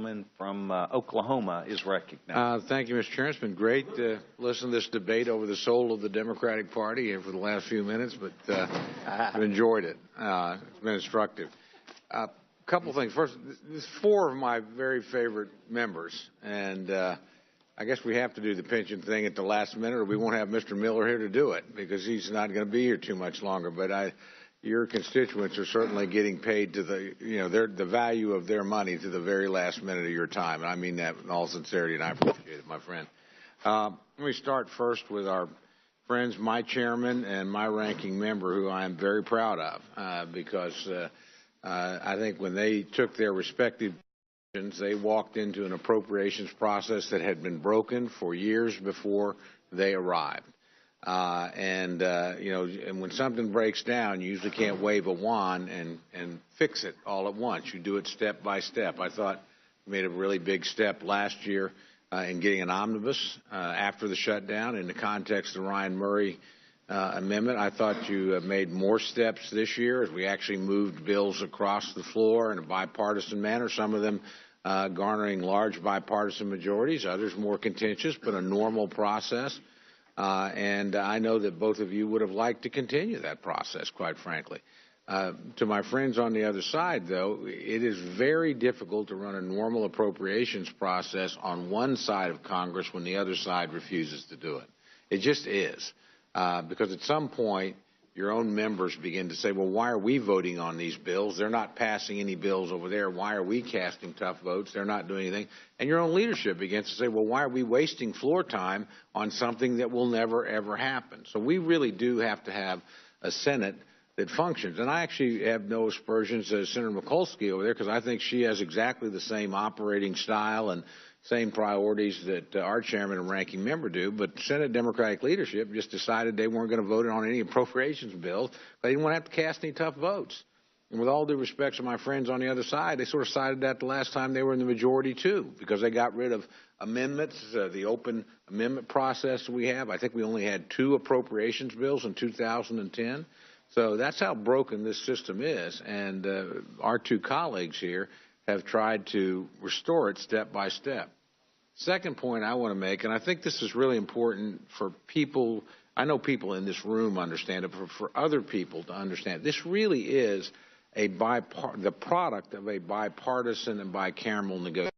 gentleman from Oklahoma is recognized. Thank you, Mr. Chairman. It's been great to listen to this debate over the soul of the Democratic Party here for the last few minutes, but I've enjoyed it. It's been instructive. A couple things. First, this is 4 of my very favorite members, and I guess we have to do the pension thing at the last minute, or we won't have Mr. Miller here to do it because he's not going to be here too much longer. But your constituents are certainly getting paid to the value of their money to the very last minute of your time. And I mean that in all sincerity, and I appreciate it, my friend. Let me start first with our friends, my chairman and my ranking member, who I am very proud of because I think when they took their respective positions, they walked into an appropriations process that had been broken for years before they arrived. And when something breaks down, you usually can't wave a wand and fix it all at once. You do it step by step. I thought we made a really big step last year in getting an omnibus after the shutdown in the context of the Ryan Murray amendment. I thought you made more steps this year as we actually moved bills across the floor in a bipartisan manner, some of them garnering large bipartisan majorities, others more contentious, but a normal process. And I know that both of you would have liked to continue that process, quite frankly. To my friends on the other side, though, it is very difficult to run a normal appropriations process on one side of Congress when the other side refuses to do it. It just is. Because at some point, your own members begin to say, well, why are we voting on these bills? They're not passing any bills over there. Why are we casting tough votes? They're not doing anything. And your own leadership begins to say, well, why are we wasting floor time on something that will never, ever happen? So we really do have to have a Senate that functions. And I actually have no aspersions to Senator Mikulski over there because I think she has exactly the same operating style and same priorities that our chairman and ranking member do, but Senate Democratic leadership just decided they weren't going to vote on any appropriations bills. They didn't want to have to cast any tough votes. And with all due respect to my friends on the other side, they sort of cited that the last time they were in the majority, too, because they got rid of amendments, the open amendment process we have. I think we only had 2 appropriations bills in 2010. So that's how broken this system is. And our 2 colleagues here have tried to restore it step by step. Second point I want to make, and I think this is really important for people, I know people in this room understand it, but for other people to understand, this really is the product of a bipartisan and bicameral negotiation.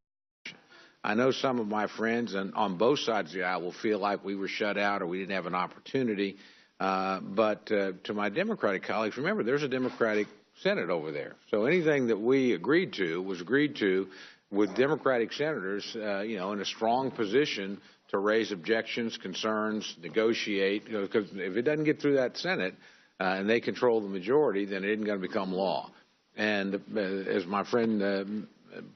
I know some of my friends on both sides of the aisle will feel like we were shut out or we didn't have an opportunity, but to my Democratic colleagues, remember, there's a Democratic Senate over there. So anything that we agreed to was agreed to with Democratic senators, in a strong position to raise objections, concerns, negotiate. Because if it doesn't get through that Senate and they control the majority, then it isn't going to become law. And as my friend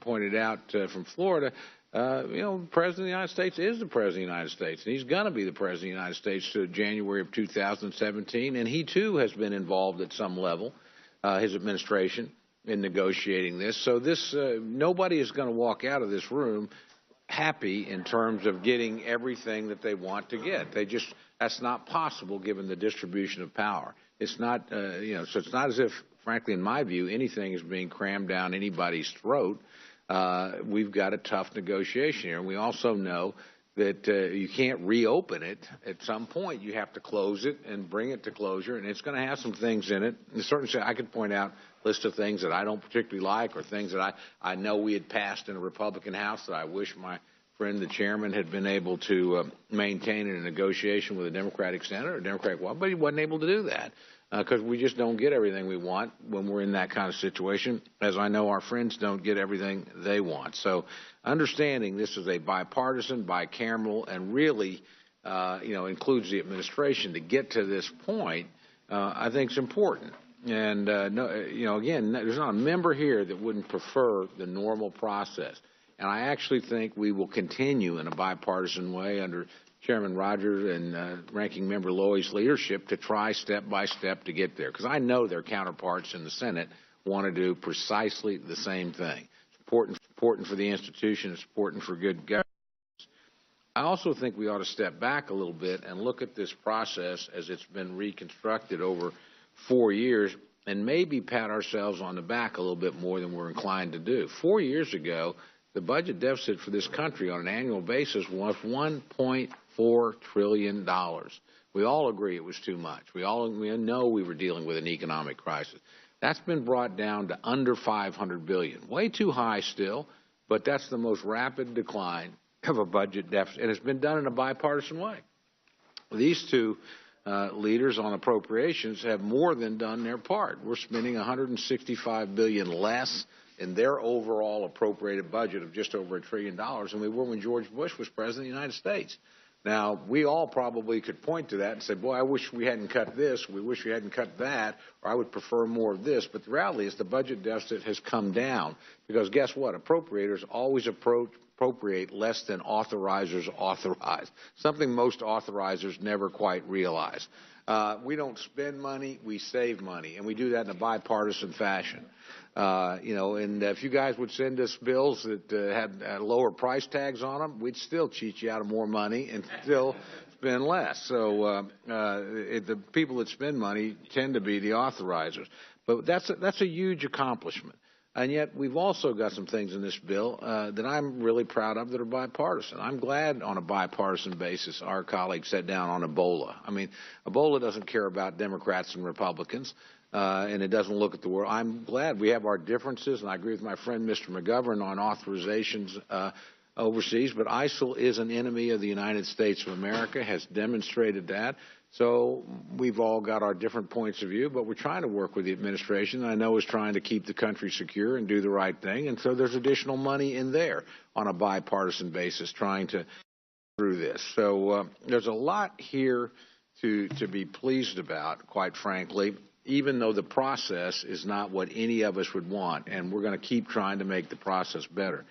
pointed out from Florida, the President of the United States is the President of the United States, and he's going to be the President of the United States to January of 2017. And he, too, has been involved at some level. His administration in negotiating this. So nobody is going to walk out of this room happy in terms of getting everything that they want to get. That's not possible given the distribution of power. It's not, so it's not as if, frankly, in my view, anything is being crammed down anybody's throat. We've got a tough negotiation here. And we also know that you can't reopen it. At some point, you have to close it and bring it to closure, and it's going to have some things in it. And certainly, I could point out a list of things that I don't particularly like or things that I know we had passed in a Republican House that I wish my friend, the chairman, had been able to maintain in a negotiation with a Democratic senator or Democratic one, but he wasn't able to do that because we just don't get everything we want when we're in that kind of situation, as I know our friends don't get everything they want. So understanding this is a bipartisan, bicameral, and really, includes the administration to get to this point, I think is important. And, again, there's not a member here that wouldn't prefer the normal process. And I actually think we will continue in a bipartisan way under Chairman Rogers and Ranking Member Lowy's leadership to try step by step to get there. Because I know their counterparts in the Senate want to do precisely the same thing. It's important for the institution. It's important for good governance. I also think we ought to step back a little bit and look at this process as it's been reconstructed over 4 years and maybe pat ourselves on the back a little bit more than we're inclined to do. 4 years ago, the budget deficit for this country on an annual basis was $1.4 trillion. We all agree it was too much. We know we were dealing with an economic crisis. That's been brought down to under $500 billion. Way too high still, but that's the most rapid decline of a budget deficit, and it's been done in a bipartisan way. These two leaders on appropriations have more than done their part. We're spending $165 billion less in their overall appropriated budget of just over $1 trillion than we were when George Bush was president of the United States. Now, we all probably could point to that and say, boy, I wish we hadn't cut this, we wish we hadn't cut that, or I would prefer more of this. But the reality is the budget deficit has come down because guess what? Appropriators always appropriate less than authorizers authorize, something most authorizers never quite realize. We don't spend money, we save money, and we do that in a bipartisan fashion. And if you guys would send us bills that had lower price tags on them, we'd still cheat you out of more money and still spend less. So the people that spend money tend to be the authorizers. But that's a huge accomplishment. And yet we've also got some things in this bill that I'm really proud of that are bipartisan. I'm glad on a bipartisan basis our colleagues sat down on Ebola. I mean, Ebola doesn't care about Democrats and Republicans. And it doesn't look at the world. I'm glad we have our differences, and I agree with my friend Mr. McGovern on authorizations overseas, but ISIL is an enemy of the United States of America, has demonstrated that. So we've all got our different points of view, but we're trying to work with the administration that I know is trying to keep the country secure and do the right thing, and so there's additional money in there on a bipartisan basis trying to through this. So there's a lot here to be pleased about, quite frankly, even though the process is not what any of us would want, and we're going to keep trying to make the process better.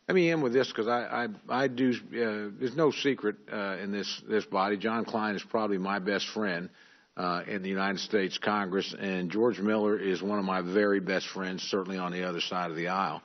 Let me end with this because I do. There's no secret in this body. John Klein is probably my best friend in the United States Congress, and George Miller is one of my very best friends, certainly on the other side of the aisle.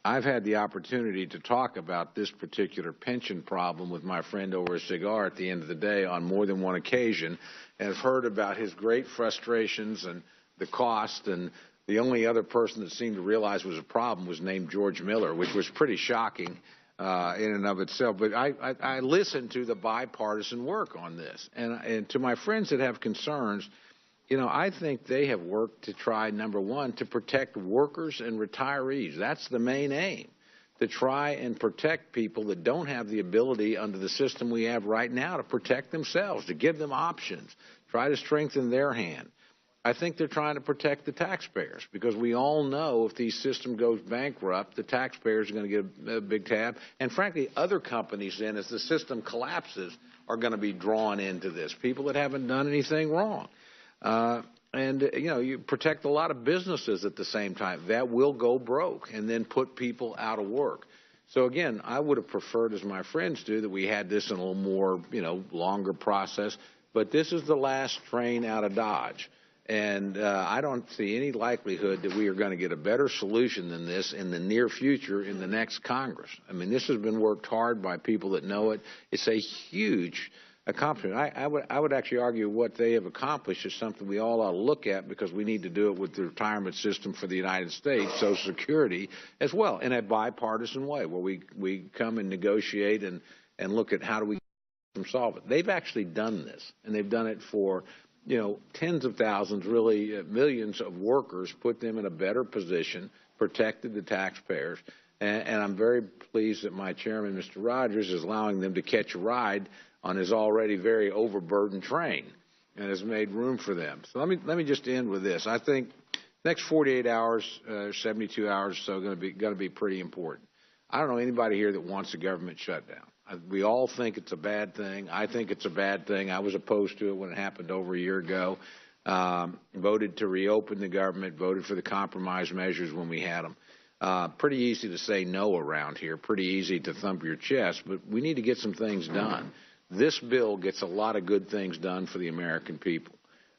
I've had the opportunity to talk about this particular pension problem with my friend over a cigar at the end of the day on more than one occasion, and have heard about his great frustrations and the cost, and the only other person that seemed to realize was a problem was named George Miller, which was pretty shocking in and of itself. But I listened to the bipartisan work on this, and to my friends that have concerns, I think they have worked to try, number one, to protect workers and retirees. That's the main aim, to try and protect people that don't have the ability under the system we have right now to protect themselves, to give them options, try to strengthen their hand. I think they're trying to protect the taxpayers because we all know if the system goes bankrupt, the taxpayers are going to get a big tab. And frankly, other companies then, as the system collapses, are going to be drawn into this, people that haven't done anything wrong. You protect a lot of businesses at the same time. That will go broke and then put people out of work. So, again, I would have preferred, as my friends do, that we had this in a little more, longer process. But this is the last train out of Dodge. And I don't see any likelihood that we are going to get a better solution than this in the near future in the next Congress. I mean, this has been worked hard by people that know it. It's a huge accomplishment. I would actually argue what they have accomplished is something we all ought to look at because we need to do it with the retirement system for the United States, Social Security, as well, in a bipartisan way where we come and negotiate and look at how do we solve it. They've actually done this, and they've done it for tens of thousands, really millions of workers, put them in a better position, protected the taxpayers. And I'm very pleased that my chairman, Mr. Rogers, is allowing them to catch a ride on his already very overburdened train and has made room for them. So let me just end with this. I think next 48 hours, 72 hours or so going to be pretty important. I don't know anybody here that wants a government shutdown. We all think it's a bad thing. I think it's a bad thing. I was opposed to it when it happened over a year ago. Voted to reopen the government, voted for the compromise measures when we had them. Pretty easy to say no around here, pretty easy to thump your chest, but we need to get some things done. This bill gets a lot of good things done for the American people.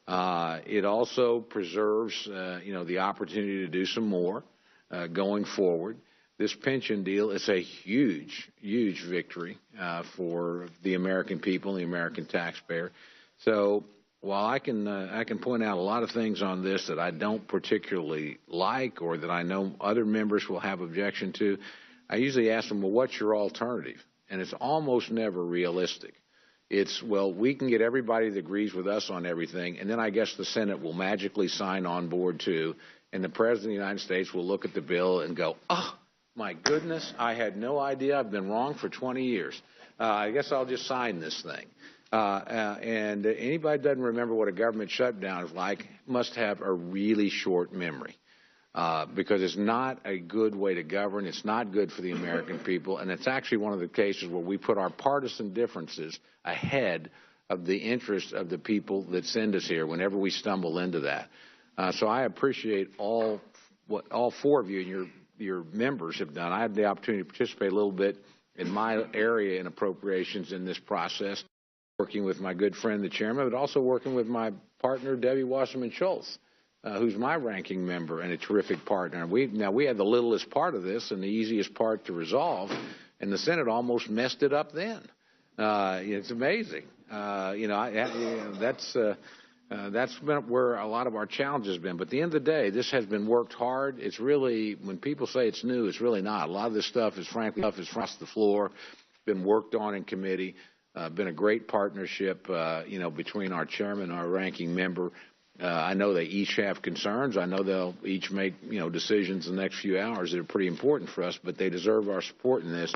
It also preserves, the opportunity to do some more going forward. This pension deal is a huge, huge victory for the American people and the American taxpayer. So while I can point out a lot of things on this that I don't particularly like or that I know other members will have objection to, I usually ask them, well, what's your alternative? And it's almost never realistic. It's, well, we can get everybody that agrees with us on everything, and then I guess the Senate will magically sign on board too, and the President of the United States will look at the bill and go, oh, my goodness, I had no idea. I've been wrong for 20 years. I guess I'll just sign this thing. And anybody that doesn't remember what a government shutdown is like must have a really short memory. Because it's not a good way to govern. It's not good for the American people. And it's actually one of the cases where we put our partisan differences ahead of the interests of the people that send us here whenever we stumble into that. So I appreciate what all four of you and your members have done. I had the opportunity to participate a little bit in my area in appropriations in this process, working with my good friend, the chairman, but also working with my partner, Debbie Wasserman Schultz. Who's my ranking member and a terrific partner. We had the littlest part of this and the easiest part to resolve, and the Senate almost messed it up then. It's amazing. That's been where a lot of our challenges have been. But at the end of the day, this has been worked hard. It's really, when people say it's new, it's really not. A lot of this stuff is, frankly, across the floor, been worked on in committee, been a great partnership, between our chairman and our ranking member. I know they each have concerns. I know they'll each make, decisions in the next few hours that are pretty important for us, but they deserve our support in this.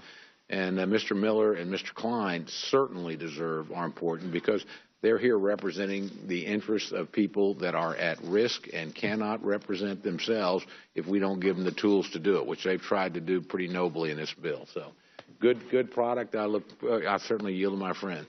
And Mr. Miller and Mr. Klein certainly deserve our support because they're here representing the interests of people that are at risk and cannot represent themselves if we don't give them the tools to do it, which they've tried to do pretty nobly in this bill. So good product. I certainly yield to my friend.